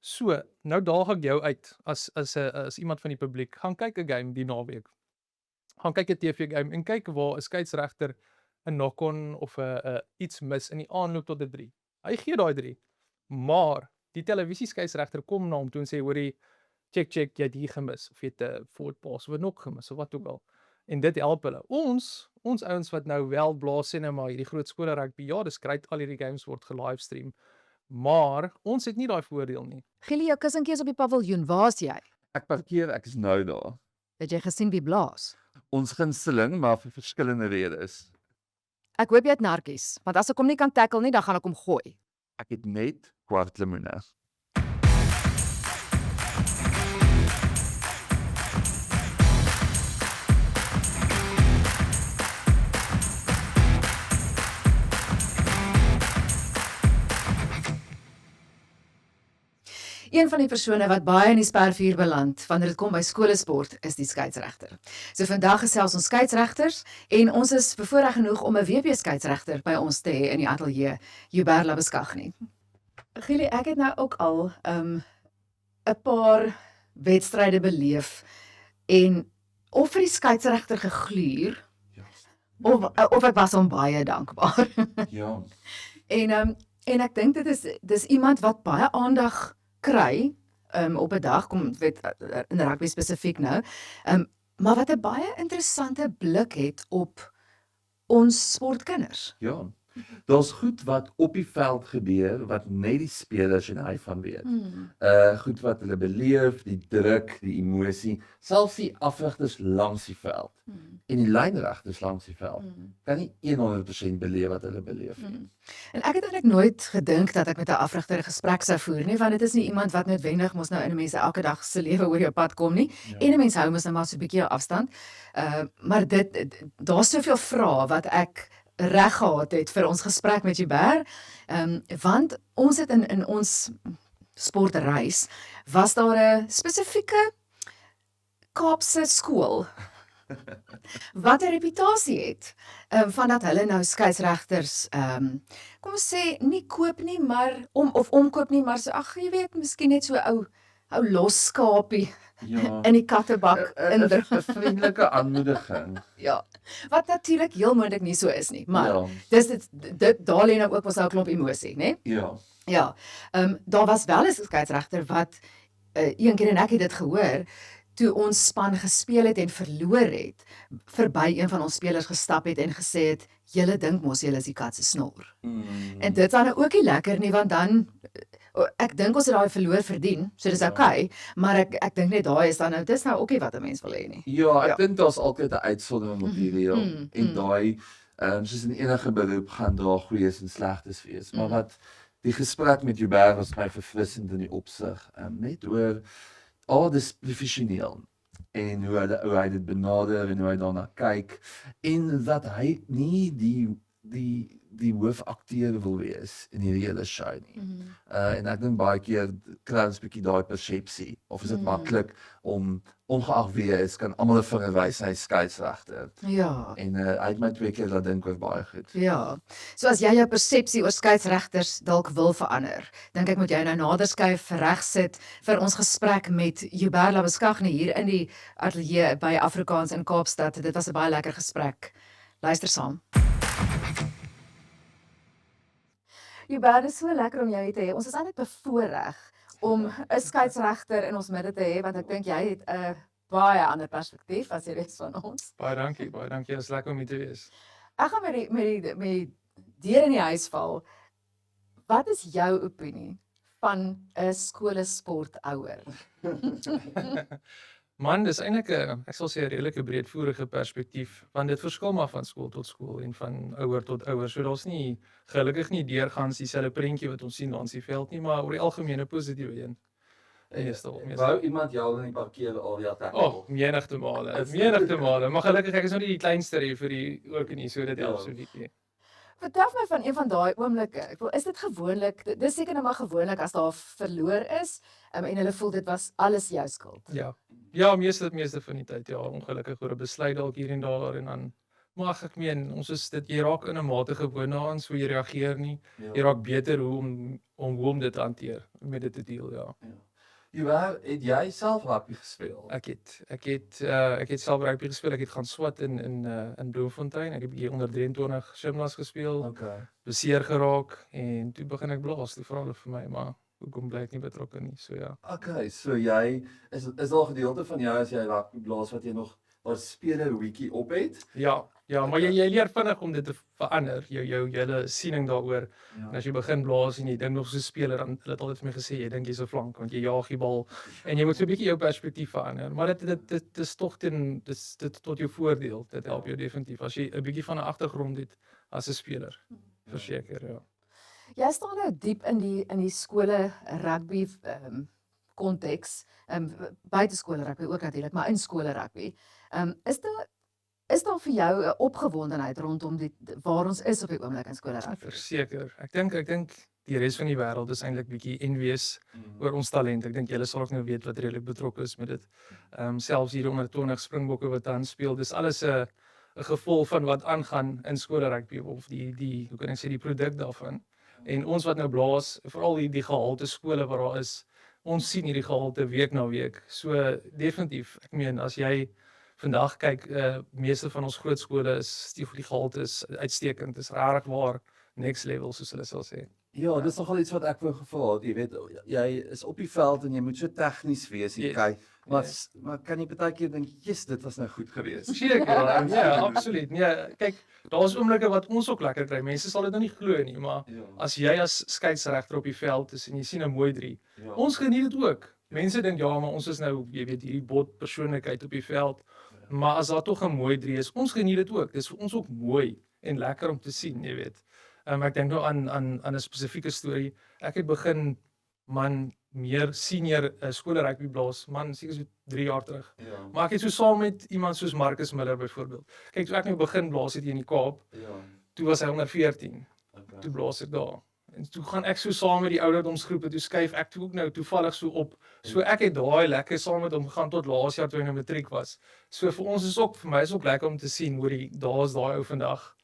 So, nou daag ek jou uit as iemand van die publiek, gaan kyk 'n game die naweek. Gaan kyk 'n TV-game en kyk waar 'n skeieregter 'n knock-on of 'n iets mis in die aanloop tot 'n 3. Hy gee daai 3, maar die televisieskeieregter kom na hom toe en sê: "Hoorie, check, jy het hier gemis of jy het 'n forward pass of 'n knock gemis of wat ook al." En dit help hulle. Ons ouens wat nou wel blaas sê nou maar hierdie groot skole rugby, ja, dis great al hierdie games word ge-livestream, maar ons het nie daai voordeel nie. Gielie, jou kussentjie is op die paviljoen, waar's jy? Ek is nou daar. Het jy gesien wie blaas? Ons gunsteling, maar vir verskillende redes. Ek hoop jy het narkies, want as ek hom nie kan tackle nie, dan gaan ek hom gooi. Ek het net kwart lemoene. Een van die persone wat baie in die spervuur beland wanneer dit kom by skolesport is die skeieregter. So vandag gesels ons skeieregters en ons is bevoorreg genoeg om 'n WP skeieregter by ons te hê in die ateljee, Hubert Labeskagni. Gielie, ek het nou ook al 'n paar wedstryde beleef en of vir die skeieregter gegluur of ek was hom baie dankbaar. Ja. En ek dink dis iemand wat baie aandag kry op 'n dag, kom weet in rugby spesifiek nou, maar wat 'n baie interessante blik het op ons sportkinders. Ja. Daar's goed wat op die veld gebeur wat net die spelers en hy van weet. Goed wat hulle beleef, die druk, die emosie, selfs die afrigters langs die veld en die lynregters langs die veld. Kan nie 100% beleef wat hulle beleef nie. En ek het eintlik nooit gedink dat ek met 'n afrigter 'n gesprek sou voer nie, want dit is nie iemand wat noodwendig mos nou in 'n mens elke dag se lewe oor jou pad kom nie. Ja. En 'n mens hou mos nou maar so 'n bietjie jou afstand. Maar daar's soveel vrae wat ek reg gehad het vir ons gesprek met Hubert, want ons het in ons sportreis was daar 'n spesifieke Kaapse skool wat 'n reputasie het van dat hulle nou skeieregters kom ons sê nie koop nie, maar omkoop nie, maar so ag jy weet, miskien net so ou los skapie in die kattebak indruk. 'n vriendelike aanmoediging. Ja, wat natuurlik heel moontlik nie so is nie, maar Ja. dit daar lê nou ook mos nou 'n klomp emosie, né? Ja. Ja, daar was wel 'n skeieregter wat een keer en ek het dit gehoor, toe ons span gespeel het en verloor het, verby een van ons spelers gestap het en gesê het, julle dink mos julle is die kat se snor. En dit is dan nou ook nie lekker nie, want dan ek dink ons het daai verloor verdien, so dis okay, maar ek dink net daai is dan nou, dis nou ook nie wat 'n mens wil hê nie. Ja, ek dink daar's altyd 'n uitsondering op die reël. En daai soos in enige beroep gaan daar goeies en slegtes wees. Maar wat die gesprek met Hubert was my verfrissend in die opsig, net oor dis professioneel en hoe hy dit benader en hoe hy daarna kyk en dat hy nie die hoofakteur wil wees in hierdie hele show nie. En ek dink baie keer kry ons 'n bietjie daai persepsie of is dit maklik om ongeag wie hy is kan almal 'n vinger wys hy skeieregter. Ja. En hy het my 2 keer laat dink oor baie goed. Ja, so as jy jou persepsie oor skeieregters dalk wil verander, dink ek moet jy nou nader skuif reg sit vir ons gesprek met Hubert Labeskagni hier in die ateljee by Afrikaans in Kaapstad. Dit was 'n baie lekker gesprek. Luister saam. Hubert, dit is so lekker om jou hier te hê. Ons is eintlik bevoorreg om 'n skeieregter in ons midde te hê, want ek dink jy het 'n baie ander perspektief as die res van ons. Baie dankie, dit is lekker om hier te wees. Ek gaan met die deur in die huis val. Wat is jou opinie van 'n skoolsportouer? Man, dis eintlik 'n, ek sal sê 'n redelike breedvoerige perspektief, want dit verskil maar van skool tot skool en van ouer tot ouer. So daar's nie gelukkig nie deurgangs dieselfde prentjie wat ons sien langs die veld nie, maar oor die algemeen 'n positiewe een. Meestal. Wou iemand jou in die parkeerarea tackle? Oh, menigte male. Maar gelukkig ek is nou nie die kleinste hier vir die ook nie, so dit help so bietjie. Vertel my van een van daai oomblikke. Ek wil, is dit gewoonlik, dis seker nou maar gewoonlik as daar verloor is, en hulle voel dit was alles jou skuld. Ja, meeste van die tyd, ja, ongelukkig oor 'n besluit dalk hier en daar en dan Maar ek meen, ons is dit jy raak in 'n mate gewoond daaraan, so jy reageer nie. Jy Ja. raak beter hoe om dit te hanteer, met dit te deel, ja. Joubert, het jy self rugby gespeel? Ek het self rugby gespeel. Ek het gaan swat in Bloemfontein. Ek het 'n bietjie onder 23 gimnas gespeel, Okay. beseer geraak en toe begin ek blaas. Toe vra hulle vir my, maar hoekom bly ek nie betrokke nie? So ja. Okay, so jy is daar 'n gedeelte van jou as jy rugby blaas wat jy nog daar speler wiki op het? Ja, maar jy leer vinnig om dit te verander, jou hele siening daaroor. En as jy begin blaas en jy dink nog so 'n speler, dan het altyd vir my gesê jy dink jy's 'n flank want jy jaag die bal en jy moet so 'n bietjie jou perspektief verander. Maar dit is tog dit tot jou voordeel. Dit help jou definitief as jy 'n bietjie van 'n agtergrond het as 'n speler. Verseker, ja. Jy staan nou diep in die skole rugby konteks, buite skole rugby ook natuurlik, maar in skole rugby. Is daar vir jou 'n opgewondenheid rondom waar ons is op die oomblik in skole rugby? Verseker. Ek dink die res van die wêreld is eintlik bietjie envious oor ons talent. Ek dink julle sal ook nou weet wat redelik betrokke is met dit. Selfs hier onder 20 Springbokke wat dan speel, dis alles 'n gevolg van wat aangaan in skole rugby of die hoe kan ek sê die produk daarvan. En ons wat nou blaas, veral die gehalte skole waar daar is, ons sien hierdie gehalte week na week. So definitief, ek meen as jy vandag kyk, meeste van ons groot skole is die gehalte is uitstekend. Dis regtig waar next level soos hulle sal sê. Ja, dis nogal iets wat ek wou gevra het. Jy weet, jy is op die veld en jy moet so tegnies wees, Yes. kyk. Maar kan jy partykeer dink, "Jesus, dit was nou goed geweest." Verseker, ja, absoluut. Nee, kyk, daar's oomblikke wat ons ook lekker kry. Mense sal dit nou nie glo nie, maar Ja. as jy as skeieregter op die veld is en jy sien 'n mooi 3, Ja. ons geniet dit ook. Mense dink ja, maar ons is nou, jy weet, hierdie bot persoonlikheid op die veld. Maar as daar tog 'n mooi 3 is, ons geniet dit ook. Dis vir ons ook mooi en lekker om te sien, jy weet. Ek dink nou aan 'n spesifieke storie. Ek het begin meer senior skole rugby blaas, seker so 3 jaar terug. Ja. Maar ek het so saam met iemand soos Marcus Miller byvoorbeeld. Kyk, toe ek nou begin blaas het hier in die Kaap, Ja. toe was hy onder 14. Okay. Toe blaas ek daar. En toe gaan ek so saam met die ouderdomsgroepe, toe skuif ek toe ook nou toevallig so op. So ek het daai lekker saam met hom gegaan tot laas jaar toe hy nou matriek was. So vir my is ook lekker om te sien hoe daar's daai ou vandag.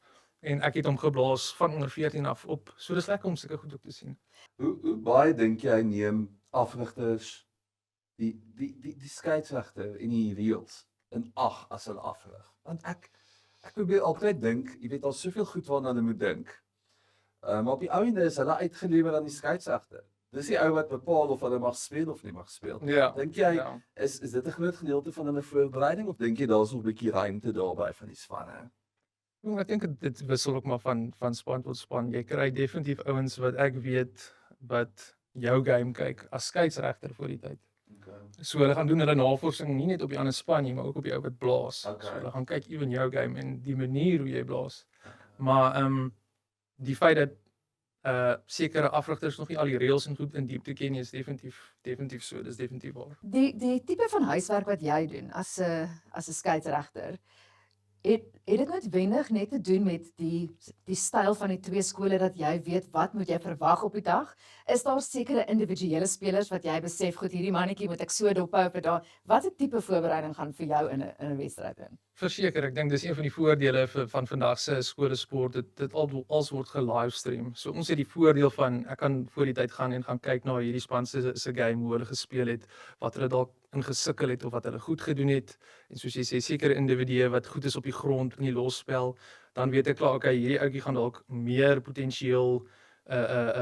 En ek het hom geblaas van onder 14 af op. So dis lekker om sulke goed ook te sien. Hoe baie dink jy neem afrigters die skeieregter en die reëls in ag as hulle afrig? Want ek probeer altyd dink, jy weet daar's soveel goed waarna hulle moet dink. Maar op die ou ende is hulle uitgelewer aan die skeieregter. Dis die ou wat bepaal of hulle mag speel of nie mag speel. Ja. Dink jy Ja. is dit 'n groot gedeelte van hulle voorbereiding of dink jy daar's nog 'n bietjie ruimte daarby van die spanne? Ek dink dit wissel ook maar van span tot span. Jy kry definitief ouens wat ek weet wat jou game kyk as skeieregter voor die tyd. Okay. So hulle gaan doen hulle navorsing nie net op die ander span nie, maar ook op die ou wat blaas. Okay. So hulle gaan kyk ewen jou game en die manier hoe jy blaas. Maar die feit dat sekere afrigters nog nie al die reëls en goed in diepte ken nie, is definitief so. Dis definitief waar. Die tipe van huiswerk wat jy doen as 'n skeieregter, het dit noodwendig net te doen met die styl van die twee skole dat jy weet wat moet jy verwag op die dag? Is daar sekere individuele spelers wat jy besef goed hierdie mannetjie moet ek so dophou op daar? Watter tipe voorbereiding gaan vir jou in 'n wedstryd in? Verseker, ek dink dis een van die voordele van vandag se skolesport. Dit als word gelivestream. So ons het die voordeel van ek kan voor die tyd gaan en gaan kyk na hierdie span se game, hoe hulle gespeel het, wat hulle dalk ingesukkel het of wat hulle goed gedoen het. En soos jy sê, sekere individue wat goed is op die grond in die losspel, dan weet ek klaar, okay, hierdie ouetjie gaan dalk meer potensieel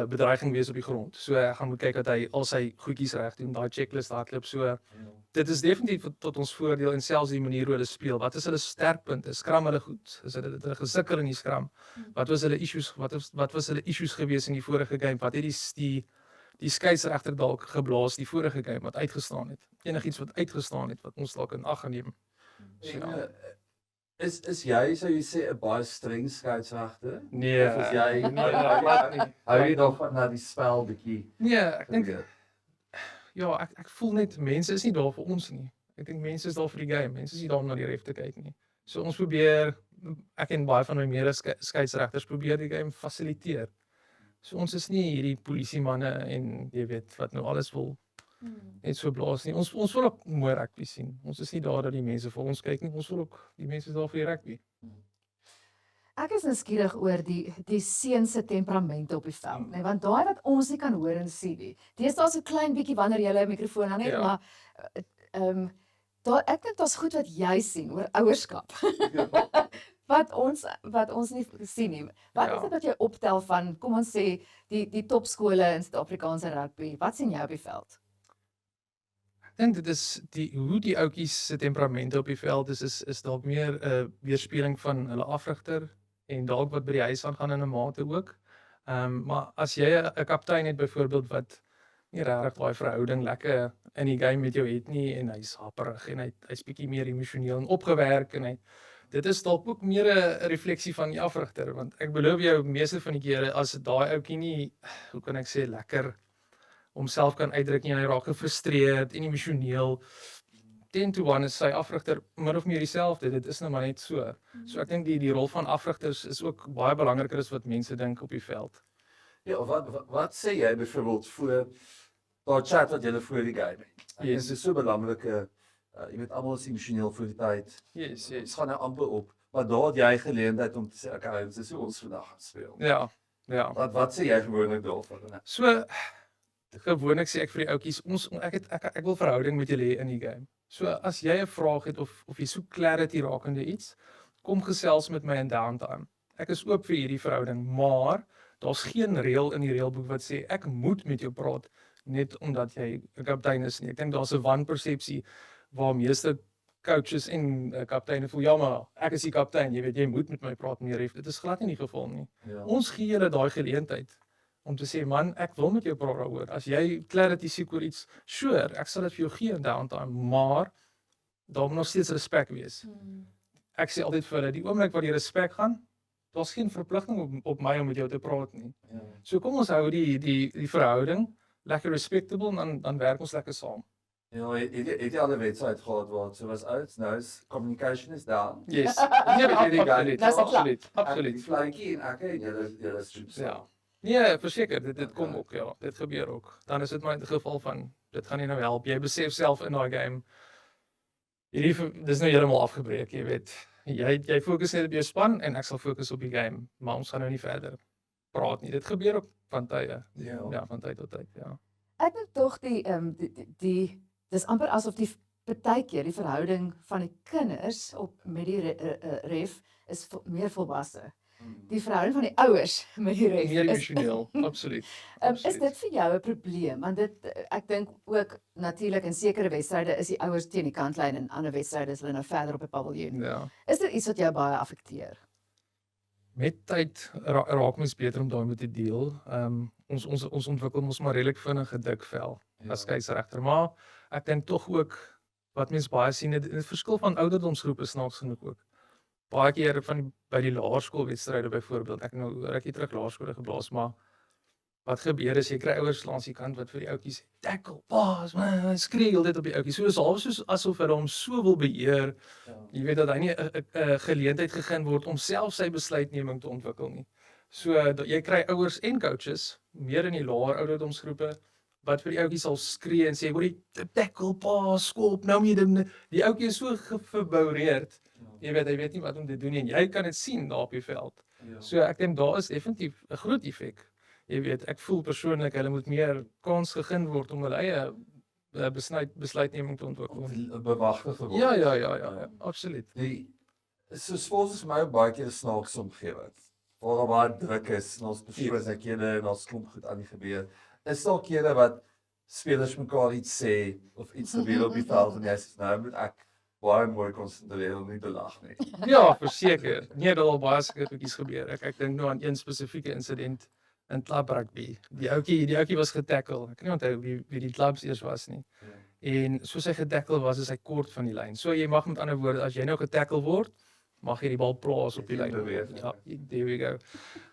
bedreiging wees op die grond. So ek gaan moet kyk dat hy al sy goedjies reg doen, daai checklist hardloop. So dit is definitief tot ons voordeel en selfs die manier hoe hulle speel. Wat is hulle sterkpunte? Skram hulle goed? Is hulle gesukkel in die skram? Wat was hulle issues? Wat was hulle issues gewees in die vorige game? Wat het die skeieregter dalk geblaas die vorige game wat uitgestaan het? Enigiets wat uitgestaan het wat ons dalk in ag geneem. So, En, is jy sou jy sê 'n baie streng skeieregter? nee, Of is jy glad nie. hou jy daarvan na die spel bietjie? Nee, ek dink ja, ek voel net mense is nie daar vir ons nie. Ek dink mense is daar vir die game. Mense is nie daar om na die ref te kyk nie. So ons probeer, ek en baie van my mede skeieregters probeer die game fasiliteer. So ons is nie hierdie polisiemanne en jy weet wat nou alles wil net so blaas nie. Ons wil ook mooi rugby sien. Ons is nie daar dat die mense vir ons kyk nie. Ons wil ook die mense is daar vir die rugby. Ek is nuuskierig oor die seun se temperament op die veld, nê, want daai wat ons nie kan hoor en sien nie. Deesdae so klein bietjie wanneer jy 'n mikrofoon aan het, Ja. maar daar ek dink daar's goed wat jy sien oor ouerskap. wat ons nie sien nie. Wat Ja. is dit wat jy optel van, kom ons sê, die topskole in Suid-Afrikaanse rugby? Wat sien jy op die veld? Ek dink dit is hoe die ouetjies se temperamente op die veld is dalk meer 'n weerspieëling van hulle afrigter en dalk wat by die huis aangaan in 'n mate ook. Maar as jy 'n kaptein het byvoorbeeld wat nie regtig daai verhouding lekker in die game met jou het nie en hy's haperig en hy's bietjie meer emosioneel en opgewerk en dit is dalk ook meer 'n refleksie van die afrigter, want ek beloof jou meeste van die kere as daai ouetjie nie, hoe kan ek sê, lekker homself kan uitdruk nie, hy raak gefrustreerd en emosioneel, 10-1 is sy afrigter min of meer dieselfde, dit is nou maar net so. So ek dink die rol van afrigters is ook baie belangriker as wat mense dink op die veld. Ja, wat sê jy byvoorbeeld voor daar chat wat julle voor die game het? Ek dink Yes. dit is so belangrik, jy weet almal is emosioneel voor die tyd. Yes, Dit gaan nou amper op, maar daar het jy geleentheid om te sê, okay, dit is hoe ons vandag gaan speel. Ja, ja. Wat sê jy gewoonlik daarvan? So gewoonlik sê ek vir die ouetjies, ek wil verhouding met julle hê in die game. So as jy 'n vraag het of jy soek clarity rakende iets, kom gesels met my in downtime. Ek is oop vir hierdie verhouding, maar daar's geen reël in die reëlboek wat sê ek moet met jou praat net omdat jy 'n kaptein is nie. Ek dink daar's 'n wanpersepsie waar meeste coaches en kapteine voel, ja maar ek is die kaptein, jy weet jy moet met my praat meer ref. Dit is glad nie die geval nie. Ja. Ons gee julle daai geleentheid om te sê man, ek wil met jou praat daaroor. As jy clarity soek oor iets, sure, ek sal dit vir jou gee in downtime, maar daar moet nog steeds respek wees. Ek sê altyd vir hulle, die oomblik waar die respek gaan, daar's geen verpligting op my om met jou te praat nie. Ja. So kom ons hou die verhouding lekker respectable en dan werk ons lekker saam. Ja, het jy al 'n wedstryd gehad waar so was uit, nou is communication is down. Yes. Nee, absoluut, Dat is absoluut, Die absoluut. flankie en ek en julle streep. Ja. Nee, verseker, dit kom ook, ja. Dit gebeur ook. Dan is dit maar 'n geval van, dit gaan nie nou help. Jy besef self in daai game, dis nou heeltemal afgebreek, jy weet. Jy fokus net op jou span en ek sal fokus op die game, maar ons gaan nou nie verder praat nie. Dit gebeur ook van tye. Ja. Ja, van tyd tot tyd, ja. Ek dink tog dis amper asof partykeer die verhouding van die kinders met die ref is meer volwasse. Die verhouding van die ouers met die ref Meer is emosioneel, absoluut. Is dit vir jou 'n probleem? Want ek dink ook natuurlik in sekere wedstryde is die ouers teen die kantlyn en ander wedstryde is hulle nou verder op die paviljoen. Ja. Is dit iets wat jou baie affekteer? Met tyd raak mens beter om daarmee te deel. Ons ontwikkel ons maar redelik vinnig 'n dik vel as skeieregter, maar ek dink tog ook wat mens baie sien, dit verskil van ouderdomsgroepe snaaks genoeg ook. Baie keer by die laerskoolwedstryde byvoorbeeld, ek nou rukkie terug laerskole geblaas, maar wat gebeur is jy kry ouers langs die kant wat vir die ouetjies tackle, pass, man, skree heeltyd op die ouetjies. So is half soos asof hulle hom so wil beheer. Jy weet dat hy nie 'n geleentheid gegee word om self sy besluitneming te ontwikkel nie. So jy kry ouers en coaches meer in die laer ouderdomsgroepe wat vir die ouetjies sal skree en sê, "Hoor die tackle, pass, skop, nou moet jy die ouetjie is so verboureerd. Jy weet, hy weet nie wat om te doen nie en jy kan dit sien daar op die veld. So ek dink daar is definitief 'n groot effek. Jy weet, ek voel persoonlik hulle moet meer kans gegee word om hulle eie besluitneming te ontwikkel. Bewagtig word. Ja, absoluut. So sport is vir my ook baie keer 'n snaakse omgewing. Waar daar baie druk is en ons persoonlikhede en ons klomp goed aan die gebeur. Is daar kere wat spelers mekaar iets sê of iets gebeur op die veld en jy sê nou moet ek baie mooi konsentreer om nie te lag nie. Ja, verseker. Nee, daar al baie sulke goedjies gebeur. Ek dink nou aan een spesifieke insident in klub rugby. Die ouetjie was getackle. Ek kan nie onthou wie die klubs eers was nie. En soos hy getackle was, is hy kort van die lyn. So jy mag met ander woorde, as jy nou getackle word, mag jy die bal plaas op die lyn. Ja, there we go.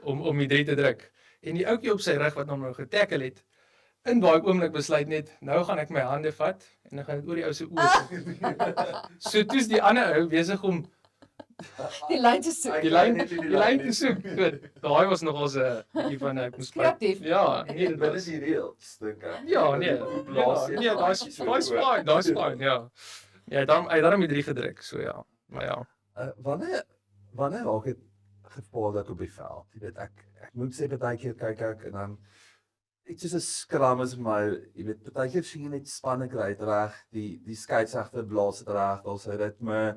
Om die 3 te druk. En die ouetjie op sy rug wat hom nou getackle het, in daai oomblik besluit net, nou gaan ek my hande vat en dan gaan dit oor die ou se oë. So toe's die ander ou besig om Die lyn te soek. die lyn te soek. Goed, daai was nog ons 'n bietjie van ek moes Kreatief. Ja, nee, dit Wat was is die reëls dink ek? ja, nee. Blaas jy Nee, daai's fyn, ja. Ja, hy het daarom die 3 gedruk, so ja. Maar ja. Wanneer raak dit gevaarlik op die veld. Jy weet, ek moet sê baie keer kyk ek en dan iets soos 'n scrum is vir my, jy weet, baie keer sien jy net spanne kry reg, die skeieregter blaas dit reg, daar's 'n ritme,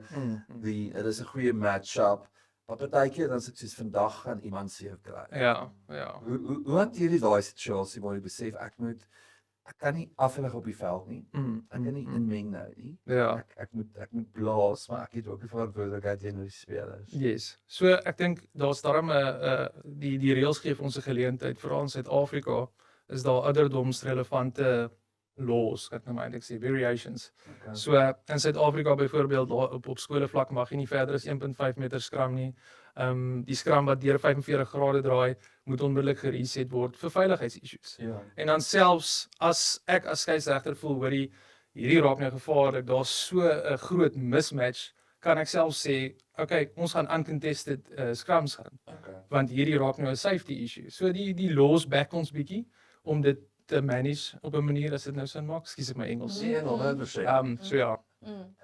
dit is 'n goeie match-up. Maar baie keer dan is dit soos vandag gaan iemand seer kry. Ja. Hoe hanteer jy daai situasie waar jy besef ek kan nie afrig op die veld nie. Ek kan nie inmeng nou nie. Ja. Ek moet blaas, maar ek het ook die verantwoordelikheid teenoor die spelers. Yes. So ek dink daar's daarom die reëls gee vir ons 'n geleentheid, veral in Suid-Afrika is daar ouderdomsrelevante laws, ek nou maar eintlik sê variations. Okay. So in Suid-Afrika byvoorbeeld op skole vlak mag jy nie verder as 1.5 meter skram nie. Die skram wat deur 45 grade draai, moet onmiddellik gereset word vir veiligheidsissues. Ja. En dan selfs as ek as skeieregter voel hoor hierdie raak nou gevaarlik, daar's so 'n groot mismatch, kan ek self sê, okay, ons gaan uncontested scrums gaan, Okay. want hierdie raak nou 'n safety issue. So die laws back ons bietjie om dit te manage op 'n manier as dit nou sin maak. Ekskuus ek my Engels. Nee, 100%. So ja.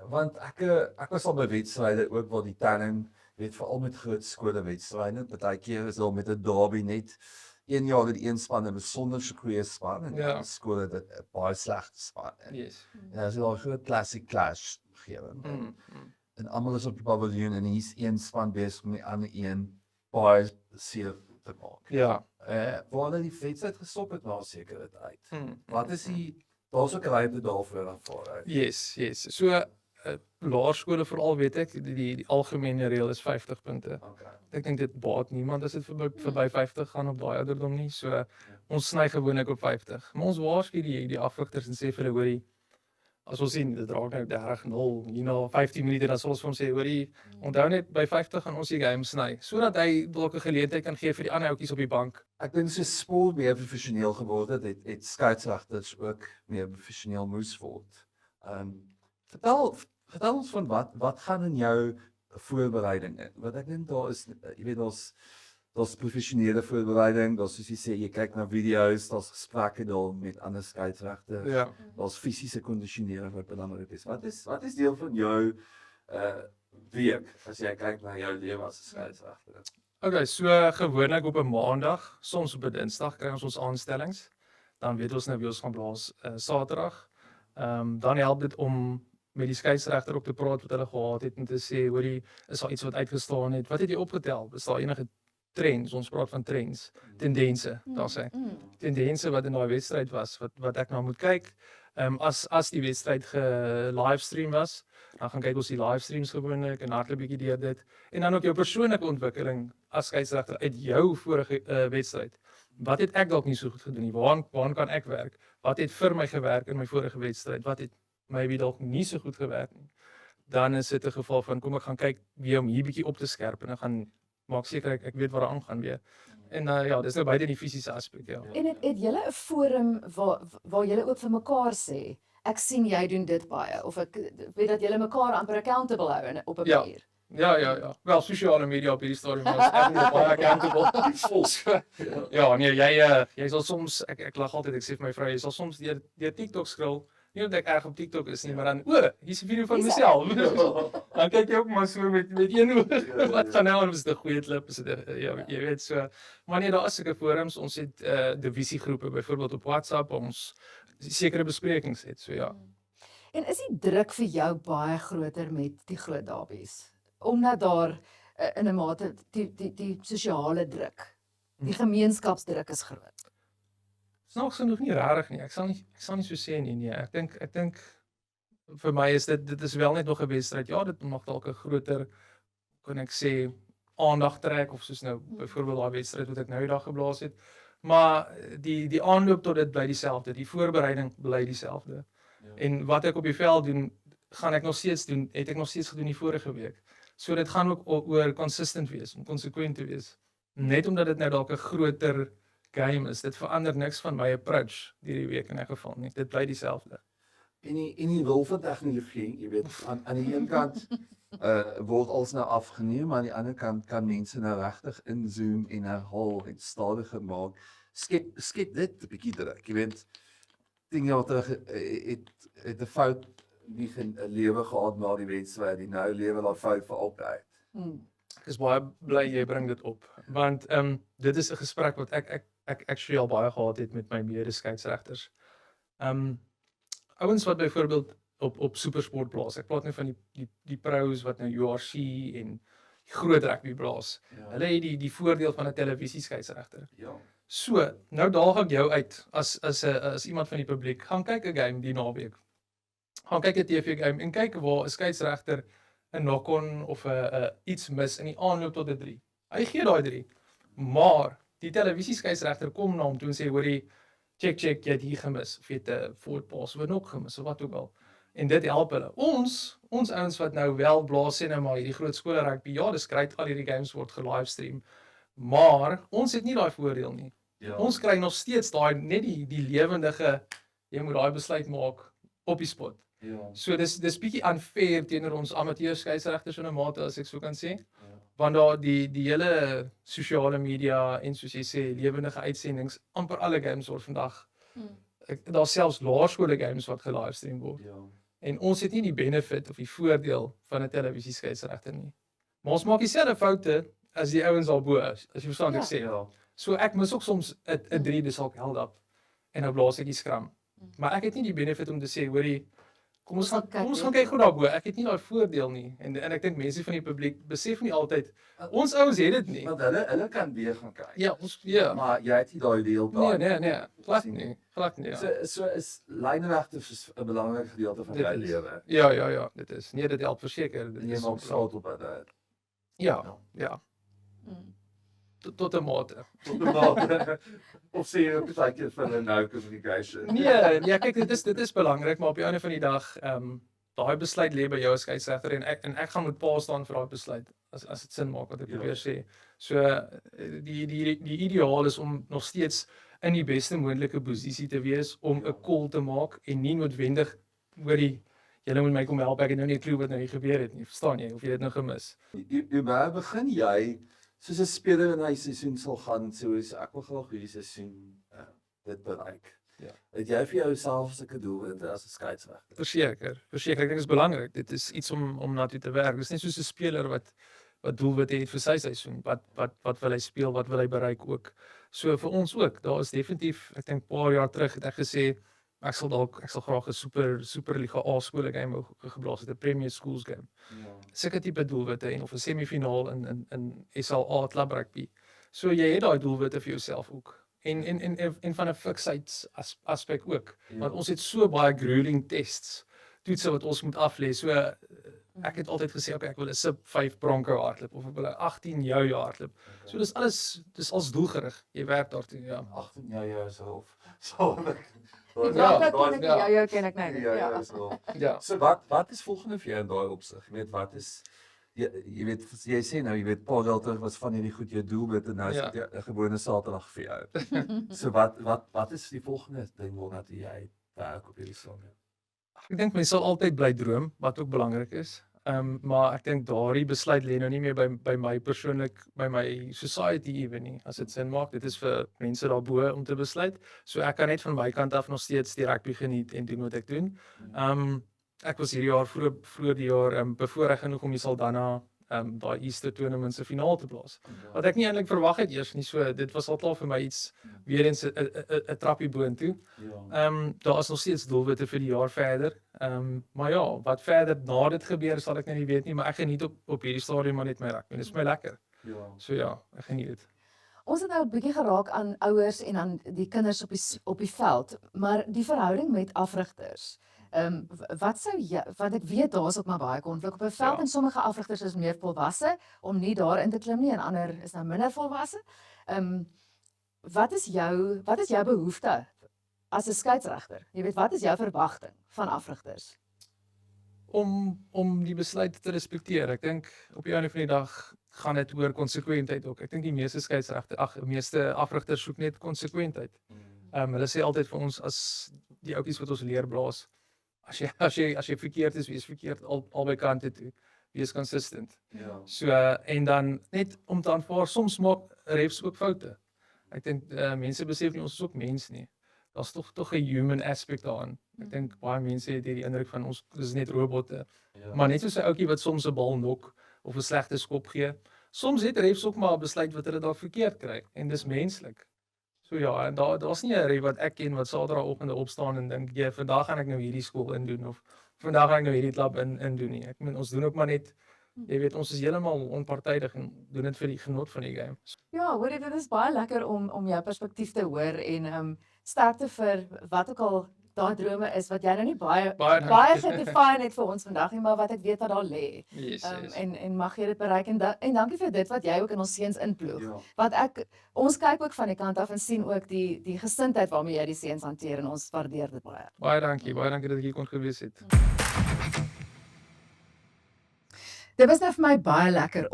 Want ek was al by wedstryde ook waar die tanning, weet veral met groot skole wedstryde, baie keer is al met 'n derby net 1 jaar het een span 'n besonder goeie span en Ja. die skole dit 'n baie slegte span. Yes. En as jy al 'n groot classic clash gee. En almal is op die paviljoen en hier's een span besig om die ander een baie seer te maak. Ja. Waar hulle die wedstryd gestop het na 'n sekere tyd. Wat is daar's ook 'n ryte daarvoor aanvaar. Yes. So laerskole veral weet ek die algemene reël is 50 punte. Okay. Ek dink dit baat niemand as dit verby 50 gaan op daai ouderdom nie. So ons sny gewoonlik op 50. Maar ons waarsku die afrigters en sê vir hulle hoorie, as ons sien dit raak nou 30-0 hier na 15 minute, dan sal ons vir hom sê hoorie, onthou net by 50 gaan ons die game sny, sodat hy dalk 'n geleentheid kan gee vir die ander ouetjies op die bank. Ek dink so sport meer professioneel geword het skeieregters ook meer professioneel moes word. Vertel ons van wat gaan in jou voorbereiding in? Want ek dink daar is jy weet daar's professionele voorbereiding, daar's soos jy sê jy kyk na video's, daar's gesprekke daar met ander skeieregters. Ja. Daar's fisiese kondisionering wat belangrik is. Wat is deel van jou week as jy kyk na jou lewe as 'n skeieregter? Okay, so gewoonlik op 'n maandag, soms op 'n dinsdag kry ons aanstellings. Dan weet ons nou wie ons gaan blaas Saterdag. Dan help dit om met die skeieregter op te praat wat hulle gehad het en te sê, hoorie, is daar iets wat uitgestaan het? Wat het jy opgetel? Is daar enige trends? Ons praat van trends, tendense, daar sê. Tendense wat in daai wedstryd was, wat ek nou moet kyk. As die wedstryd ge-livestream was, dan gaan kyk ons die livestreams gewoonlik en hardloop bietjie deur dit. En dan ook jou persoonlike ontwikkeling as skeieregter uit jou vorige wedstryd. Wat het ek dalk nie so goed gedoen nie? Waaraan kan ek werk? Wat het vir my gewerk in my vorige wedstryd? Wat het maybe dalk nie so goed gewerk nie? Dan is dit 'n geval van kom ek gaan kyk weer om hier bietjie op te skerp en dan gaan maak seker ek weet wat daar aangaan weer. En ja, dis nou buite die fisiese aspek, ja. En het julle 'n forum waar julle ook vir mekaar sê, ek sien jy doen dit baie of ek weet dat julle mekaar amper accountable hou op 'n Ja. manier. Ja. Wel, sosiale media op hierdie stadium is ek baie accountable. Ja, nee, jy sal soms ek lag altyd, ek sê vir my vrou, jy sal soms deur TikTok scroll. Nie dat ek erg op TikTok is nie, maar dan hier's 'n video van myself. Dan kyk jy ook maar so met een oog. Wat gaan nou, is dit 'n goeie klip, is dit ja, jy weet so. Maar nee, daar is sulke forums, ons het divisiegroepe byvoorbeeld op WhatsApp, ons sekere besprekings het, so ja. En is die druk vir jou baie groter met die groot derbies? Omdat daar in 'n mate die sosiale druk, die gemeenskapsdruk is groot. Snaaks genoeg nie rarig nie. Ek sal nie so sê nie. Ek dink vir my is dit is wel net nog 'n wedstryd. Ja, dit mag dalk 'n groter, kan ek sê, aandag trek of soos nou byvoorbeeld daai wedstryd wat ek nou die dag geblaas het. Maar die aanloop tot dit bly dieselfde. Die voorbereiding bly dieselfde. Ja. En wat ek op die veld doen, gaan ek nog steeds doen. Het ek nog steeds gedoen die vorige week. So dit gaan ook oor consistent wees, om konsekwent te wees. Net omdat dit nou dalk 'n groter game is, dit verander niks van my approach hierdie week in 'n geval nie. Dit bly dieselfde. En die rol van tegnologie, jy weet, aan die een kant word alles nou afgeneem, maar aan die ander kant kan mense nou regtig inzoom en herhaal en stadiger maak. Skep dit 'n bietjie druk. Jy weet, 10 jaar terug het 'n fout nie 'n lewe gehad na die wedstryd, die nou lewe daai fout vir altyd. Ek is baie bly jy bring dit op, want dit is 'n gesprek wat ek actually al baie gehad het met my mede-skeieregters. Ouens wat byvoorbeeld op supersport blaas. Ek praat nou van die pros wat nou URC en die groot rugby blaas. Ja. Hulle het die voordeel van 'n televisieskeieregter. Ja. So, nou daag ek jou uit as iemand van die publiek, gaan kyk 'n game die naweek. Gaan kyk 'n TV game en kyk waar 'n skeieregter 'n knock-on of 'n iets mis in die aanloop tot 'n 3. Hy gee daai 3. Maar die televisieskeieregter kom na hom toe en sê hoorie, check, jy het hier gemis of jy het 'n forward pass of 'n knock gemis of wat ook al. En dit help hulle. Ons ouens wat nou wel blaas sê nou maar hierdie groot skole rugby, ja, dis great, al hierdie games word gelivestream, maar ons het nie daai voordeel nie. Ja. Ons kry nog steeds daai net die lewendige, jy moet daai besluit maak op die spot. Ja. So dis bietjie unfair teenoor ons amateur skeieregters in 'n mate as ek so kan sê. Ja. Want daar die hele sosiale media en soos jy sê lewendige uitsendings, amper alle games word vandag daar's selfs laerskole games wat gelivestream word. Ja. En ons het nie die benefit of die voordeel van 'n televisieskeieregter nie. Maar ons maak dieselfde foute as die ouens daarbo is, as jy verstaan wat ek sê. Ja. So ek mis ook soms 'n 3 dis dalk held up en nou blaas ek die skram. Maar ek het nie die benefit om te sê hoorie kom ons gaan kyk gou daarbo. Ek het nie daai voordeel nie. En ek dink mense van die publiek besef nie altyd ons ouens het dit nie. Want hulle kan weer gaan kyk. Ja. Maar jy het nie daai deel Nee, glad nie. Ja. So is lynregters 'n belangrike gedeelte van Dit jou is. lewe. Ja, dit is. Nee, dit help verseker. Dit En jy is maak saad op dit. Ja. Tot 'n mate. Tot 'n mate. Of sê jy op baie keer vir 'n nou communication. Nee, kyk dit is belangrik, maar op die einde van die dag, daai besluit lê by jou as skeieregter en ek gaan moet pa staan vir daai besluit as dit sin maak wat ek probeer sê. So die ideaal is om nog steeds in die beste moontlike posisie te wees om 'n call te maak en nie noodwendig hoorie julle moet my kom help, ek het nou nie 'n klou wat nou hier gebeur het nie. Verstaan jy? Of jy dit nou gemis? Waar begin jy soos 'n speler in hy seisoen sal gaan, soos ek wil graag hierdie seisoen dit bereik. Ja. Het jy vir jouself sulke doelwitte as 'n skeieregter? Verseker. Ek dink dit is belangrik. Dit is iets om na toe te werk. Dis nie soos 'n speler wat doelwitte het vir sy seisoen. Wat wil hy speel, wat wil hy bereik ook. So vir ons ook. Daar is definitief, ek dink 'n paar jaar terug het ek gesê ek sal graag 'n superliga A skole game wou geblaas het, 'n Premier Schools game. Ja. Sulke tipe doelwitte en of 'n semifinaal in SLA klub rugby. So jy het daai doelwitte vir jouself ook. En van 'n fiksheids aspek ook. Want ons het so baie grueling tests, toetse wat ons moet aflê. So ek het altyd gesê okay, ek wil 'n sub 5 Bronco hardloop of ek wil 'n 18 jou hardloop. So dis als doelgerig. Jy werk daartoe, ja. 18 jaar self. So Jou ken ek nou. Ja, so. Ja. So wat is volgende vir jou in daai opsig? Jy weet wat is jy weet jy sê nou jy weet Paul Delter was van hierdie goed jou doelwit en nou is dit 'n gewone Saterdag vir jou. So wat is die volgende ding waarna jy werk op hierdie sonde? Ek dink mense sal altyd bly droom, wat ook belangrik is. Maar ek dink daardie besluit lê nou nie meer by my persoonlik, by my society ewe nie, as dit sin maak. Dit is vir mense daarbo om te besluit. So ek kan net van my kant af nog steeds die rugby geniet en doen wat ek doen. Ek was hierdie jaar vroeër die jaar bevoorreg genoeg om die Saldanha daai Easter tournament se finaal te blaas. Wat ek nie eintlik verwag het eers nie. So dit was al klaar vir my iets weer eens 'n trappie boontoe. Daar is nog steeds doelwitte vir die jaar verder. Maar ja, wat verder na dit gebeur sal ek nou nie weet nie, maar ek geniet op hierdie stadium maar net my rugby. Dit is my lekker. So ja, ek geniet dit. Ons het nou 'n bietjie geraak aan ouers en aan die kinders op die veld, maar die verhouding met afrigters. Wat ek weet daar is ook maar baie konflik op 'n veld en sommige afrigters is meer volwasse om nie daarin te klim nie en ander is nou minder volwasse. Wat is jou behoefte as 'n skeieregter? Jy weet, wat is jou verwagting van afrigters? Om die besluit te respekteer. Ek dink op die einde van die dag gaan dit oor konsekwentheid ook. Ek dink die meeste afrigters soek net konsekwentheid. Hulle sê altyd vir ons as die ouppies wat ons leer blaas, as jy verkeerd is, wees verkeerd albei kante toe. Wees consistent. So en dan net om te aanvaar, soms maak refs ook foute. Ek dink mense besef nie ons is ook mens nie. Daar's tog 'n human aspect daarin. Ek dink baie mense het hierdie indruk van ons is net robotte. Maar net soos 'n ouetjie wat soms 'n bal nok of 'n slegte skop gee, soms het refs ook maar 'n besluit wat hulle dalk verkeerd kry en dis menslik. So ja, en daar's nie 'n ref wat ek ken wat Saterdagoggende opstaan en dink, "Ja, vandag gaan ek nou hierdie skool indoen of vandag gaan ek nou hierdie klub indoen nie." Ek meen ons doen ook maar net jy weet ons is heeltemal onpartydig en doen dit vir die genot van die game. Ja, hoor dit is baie lekker om jou perspektief te hoor en sterkte vir wat ook al daai drome is wat jy nou nie baie Baie gedefine het vir ons vandag nie, maar wat ek weet dat daar lê. Yes. En mag jy dit bereik en dankie vir dit wat jy ook in ons seuns inploeg. Ja. Want ons kyk ook van die kant af en sien ook die gesindheid waarmee jy die seuns hanteer en ons waardeer dit baie. Baie dankie dat ek hier kon gewees het. Dit was nou vir my baie lekker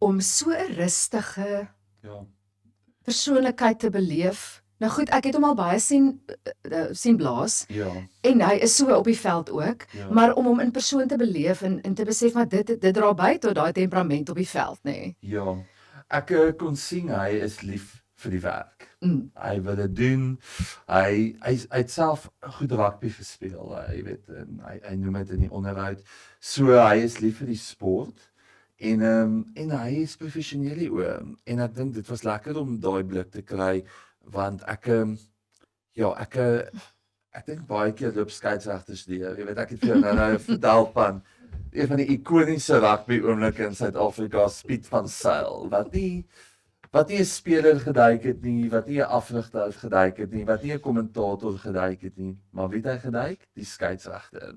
om so 'n rustige Ja. persoonlikheid te beleef. Nou goed, ek het hom al baie sien blaas Ja. en hy is so op die veld ook, Ja. maar om hom in persoon te beleef en te besef maar dit dra by tot daai temperament op die veld, nê. Nee. Ja. Ek kon sien hy is lief vir die werk. Hy wil dit doen. Hy het self goed rugby gespeel. Jy weet, en hy noem dit in die onderhoud. So hy is lief vir die sport. En hy is professioneel hieroor. En ek dink dit was lekker om daai blik te kry want ek dink baie keer loop skeieregters deur. Jy weet ek het vir jou nou vertel van een van die ikoniese rugby oomblikke in Suid-Afrika, Piet van Sail, wat nie 'n speler geduik het nie, wat nie 'n afrigter geduik het nie, wat nie 'n kommentator geduik het nie, maar wie het hy geduik? Die skeieregter.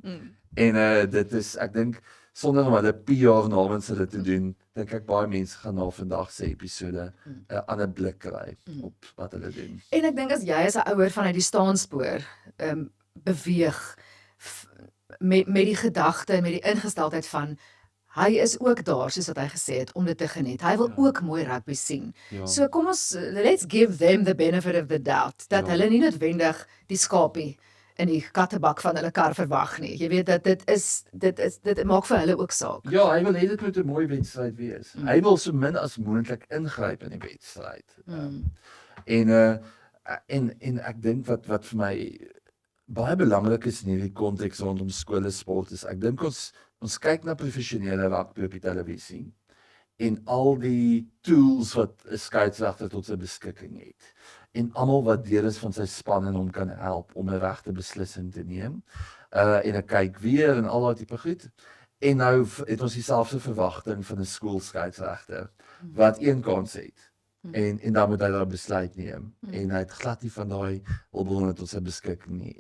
En dit is ek dink sonder om hulle PR namens hulle te doen, dink ek baie mense gaan na vandag se episode 'n ander blik kry op wat hulle doen. En ek dink as jy as 'n ouer vanuit die staanspoor beweeg met die gedagte en met die ingesteldheid van hy is ook daar soos wat hy gesê het om dit te geniet. Hy wil ook mooi rugby sien. Ja. So kom ons let's give them the benefit of the doubt dat Ja. hulle nie noodwendig die skapie in die kattebak van hulle kar verwag nie. Jy weet dat dit maak vir hulle ook saak. Ja, hy wil hê dit moet 'n mooi wedstryd wees. Hy wil so min as moontlik ingryp in die wedstryd. En ek dink wat vir my baie belangrik is in hierdie konteks rondom skoolsport is ek dink ons kyk na professionele rugby op die televisie en al die tools wat 'n skeieregter tot sy beskikking het. En almal wat deel is van sy span en hom kan help om 'n regte beslissing te neem. En ek kyk weer en al daai tipe goed. En nou het ons dieselfde verwagting van 'n skoolskeieregter wat een kans het. En dan moet hy daar besluit neem. En hy het glad nie van daai hulpbronne tot sy beskikking nie.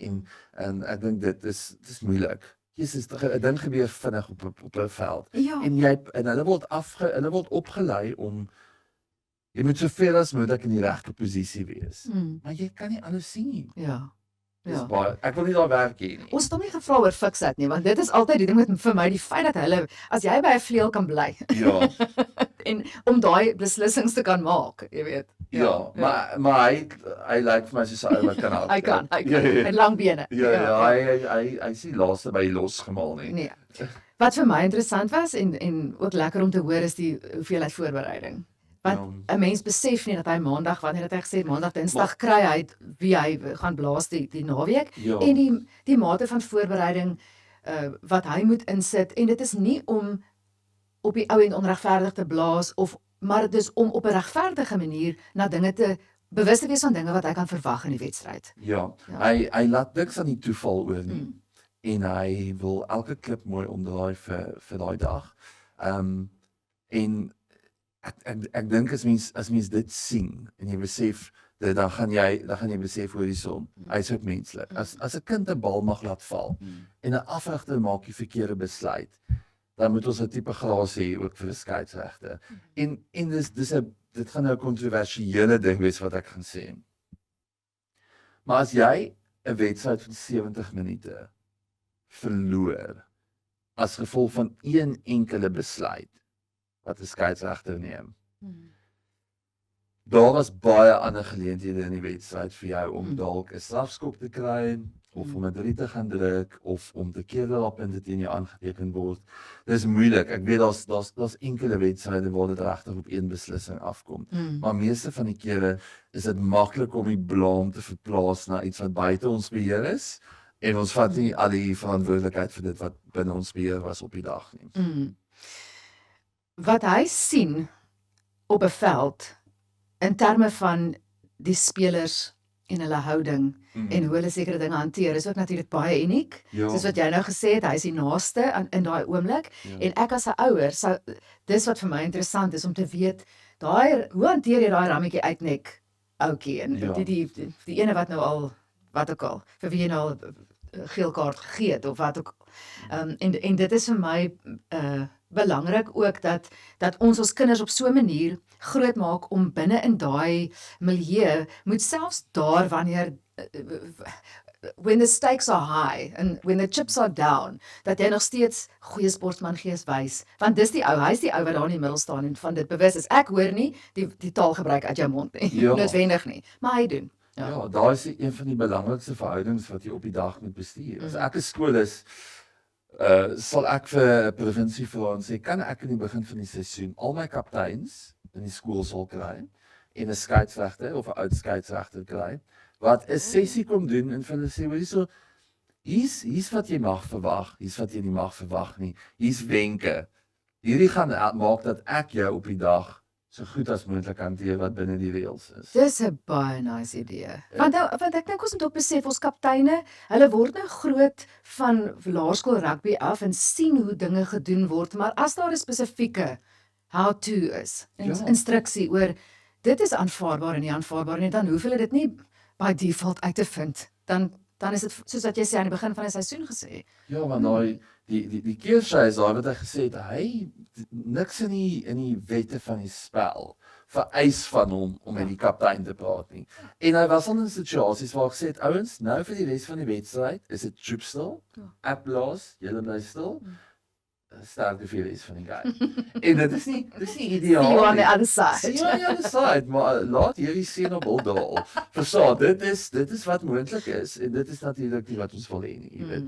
En ek dink dit is moeilik. Jesus, dit gebeur vinnig op 'n veld. Ja. En hulle word opgelei om jy moet soveel as moontlik in die regte posisie wees. Maar jy kan nie alles sien nie. Ja. Dis baie ek wil nie daar werk hê nie. Ons het hom nie gevra oor fiksheid nie, want dit is altyd die ding met vir my, die feit dat hulle as jy by 'n vleuel kan bly Ja. en om daai beslissings te kan maak, jy weet. Ja, maar hy lyk vir my soos 'n ou wat kan hardloop. Hy kan. Ja. Met lang bene. Ja, hy is nie laaste by losgemaal nie. Nee. Wat vir my interessant was en ook lekker om te hoor is die hoeveelheid voorbereiding. Want 'n mens besef nie dat hy maandag, wanneer het hy gesê maandag, Dinsdag kry hy wie hy gaan blaas die naweek en die mate van voorbereiding wat hy moet insit en dit is nie om op die ou en onregverdig te blaas maar dit is om op 'n regverdige manier na dinge te bewus te wees van dinge wat hy kan verwag in die wedstryd. Ja. Hy laat niks aan die toeval oor nie. En hy wil elke klip mooi omdraai vir daai dag. En ek dink as mens dit sien en jy besef dit dan gaan jy besef hoe hierso hy's ook menslik. As 'n kind 'n bal mag laat val en 'n afrigter maak die verkeerde besluit, dan moet ons 'n tipe grasie hê ook vir 'n skeieregter. En dit gaan nou 'n kontroversiële ding wees wat ek gaan sê. Maar as jy 'n wedstryd van 70 minute verloor as gevolg van een enkele besluit wat 'n skeieregter neem. Daar was baie ander geleenthede in die wedstryd vir jou om dalk 'n strafskop te kry of om 'n 3 te gaan druk of om te keer dat punte teen jou aangeteken word. Dis moeilik. Ek weet daar's enkele wedstryde waar dit regtig op een beslissing afkom. Maar meeste van die kere is dit maklik om die blame te verplaas na iets wat buite ons beheer is en ons vat nie al die verantwoordelikheid vir dit wat binne ons beheer was op die dag nie. Wat hy sien op 'n veld in terme van die spelers en hulle houding en hoe hulle sekere dinge hanteer is ook natuurlik baie uniek. Ja. Soos wat jy nou gesê het, hy is die naaste in daai oomblik en ek as 'n ouer sou dis wat vir my interessant is om te weet hoe hanteer jy daai rammetjie uitnek ouetjie en Ja. die ene wat nou al wat ook al vir wie jy nou al geel kaart gegee het of wat ook en dit is vir my belangrik ook dat ons kinders op so 'n manier grootmaak om binne in daai milieu moet selfs daar wanneer when the stakes are high and when the chips are down dat jy nog steeds goeie sportmangees wys want dis hy's die ou wat daar in die middel staan en van dit bewus is ek hoor nie die taal gebruik uit jou mond nie Ja. noodwendig nie maar hy doen Ja, daar is een van die belangrikste verhoudings wat jy op die dag moet bestuur. As ek 'n skool is, sal ek vir 'n provinsie vra en sê, kan ek in die begin van die seisoen al my kapteins in die skool sal kry en 'n skeieregter of 'n oud skeieregter kry wat 'n sessie kom doen en vir hulle sê, hierso hier's wat jy mag verwag, hier's wat jy nie mag verwag nie. Hier's wenke. Hierdie gaan maak dat ek jou op die dag so goed as moontlik hanteer wat binne die reëls is. Dis 'n baie nice idee. Want ek dink ons moet ook besef ons kapteine, hulle word nou groot van laerskool rugby af en sien hoe dinge gedoen word, maar as daar 'n spesifieke how to is, instruksie oor dit is aanvaarbaar en nie aanvaarbaar nie, dan hoef hulle dit nie by default uit te vind. Dan is dit soos wat jy sê aan die begin van 'n seisoen gesê. Ja, maar nou die keersy is daar wat hy gesê het, hy niks in die wette van die spel vereis van hom om met die kaptein te praat nie. En hy was al in situasies waar hy gesê het, ouens, nou vir die res van die wedstryd, is dit troepstil, applaus, julle bly stil. Sterkte vir die res van die game. En dit is nie ideaal. See you on the nie. other side. See you on the other side, maar laat hierdie seën op hul daal. Verstaan, dit is wat moontlik is en dit is natuurlik nie wat ons wil hê nie, jy weet.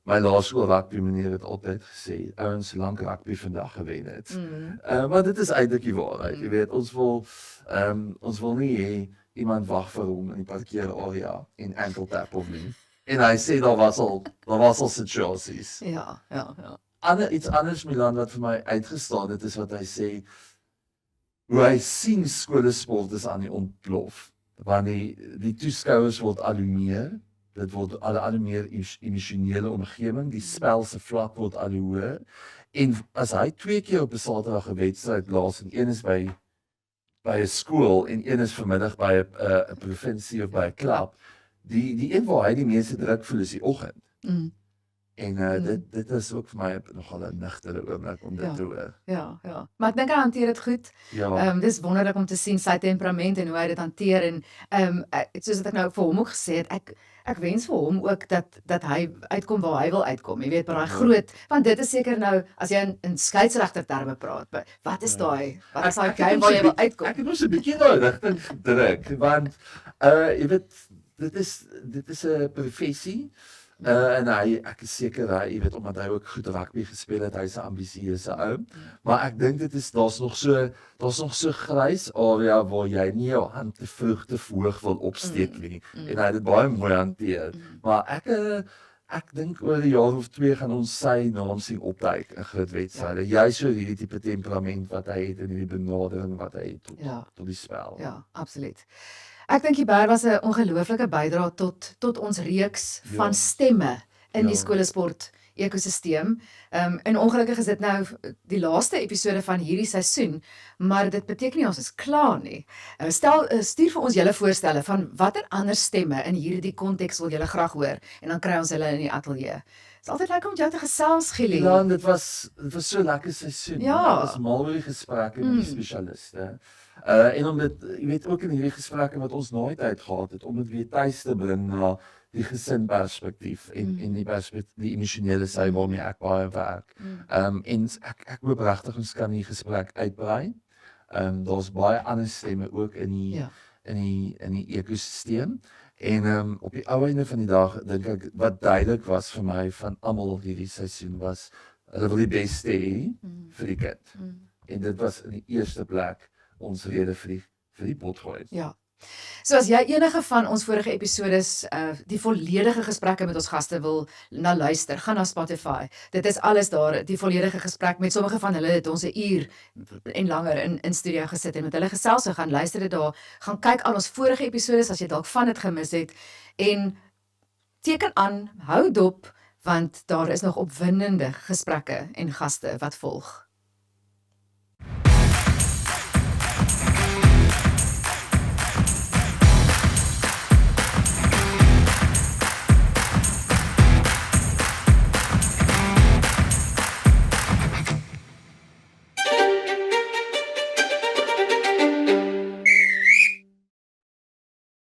My laerskool rugby meneer het altyd gesê, ouens, solank rugby vandag gewen het. Maar dit is eintlik die waarheid, jy weet, ons wil nie hê iemand wag vir hom in die parkeerarea en ankle tap hom nie. En hy sê daar was al situasies. Ja. Iets anders Milan wat vir my uitgestaan het is wat hy sê hoe hy sien skoolsport is aan die ontplof. Want die toeskouers word al hoe meer, dit word al hoe meer emosionele omgewing, die spel se vlak word al hoe hoër. En as hy 2 keer op 'n Saterdag 'n wedstryd laas en een is by 'n skool en een is vanmiddag by 'n provinsie of by 'n klub, die een waar hy die meeste druk voel is die oggend. En dit is ook vir my nogal 'n nigtere oomblik om dit te hoor. Ja. Maar ek dink hy hanteer dit goed. Ja. Dis wonderlik om te sien sy temperament en hoe hy dit hanteer en soos wat ek nou vir hom ook gesê het, ek wens vir hom ook dat hy uitkom waar hy wil uitkom. Jy weet, by daai groot, want dit is seker nou as jy in skeieregter terme praat, wat is daai game waar jy wil uitkom? Ek het mos 'n bietjie daai rigting gedruk want jy weet dit is 'n professie. En ek is seker jy weet omdat hy ook goed rugby gespeel het, hy's 'n ambisieuse ou. Maar ek dink daar's nog so grys area waar jy nie jou hand te vroeg te hoog wil opsteek nie. En hy het dit baie mooi hanteer. Maar ek dink oor 'n jaar of 2 gaan ons sy naam sien opduik in groot wedstryde. Juist so hierdie tipe temperament wat hy het en die benadering wat hy het tot die spel. Ja, absoluut. Ek dink Hubert was 'n ongelooflike bydrae tot ons reeks van stemme in die skoolsport ekosisteem. En ongelukkig is dit nou die laaste episode van hierdie seisoen, maar dit beteken nie ons is klaar nie. Stuur vir ons julle voorstelle van watter ander stemme in hierdie konteks wil julle graag hoor en dan kry ons hulle in die ateljee. Dit is altyd lekker om jou te gesels, Gielie. Ja, dit was so lekker seisoen. Ja. Dit was mal oor die gesprekke met die spesialiste. En om dit, jy weet ook in hierdie gesprekke wat ons nooit uitgehaal het, om dit weer tuis te bring na die gesinperspektief en die emosionele sy waarmee ek baie werk. En ek hoop regtig ons kan die gesprek uitbrei. Daar's baie ander stemme ook in die ekosisteem. En op die ou einde van die dag dink ek wat duidelik was vir my van almal hierdie seisoen was hulle wil die beste hê vir die kind. En dit was in die eerste plek ons rede vir die potgooi. Ja, So as jy enige van ons vorige episodes, die volledige gesprekke met ons gaste wil na luister, gaan na Spotify. Dit is alles daar, die volledige gesprek met sommige van hulle het ons 'n uur en langer in studio gesit en met hulle gesels, so gaan luister dit daar, gaan kyk aan ons vorige episodes as jy dalk van dit gemis het en teken aan, hou dop, want daar is nog opwindende gesprekke en gaste wat volg.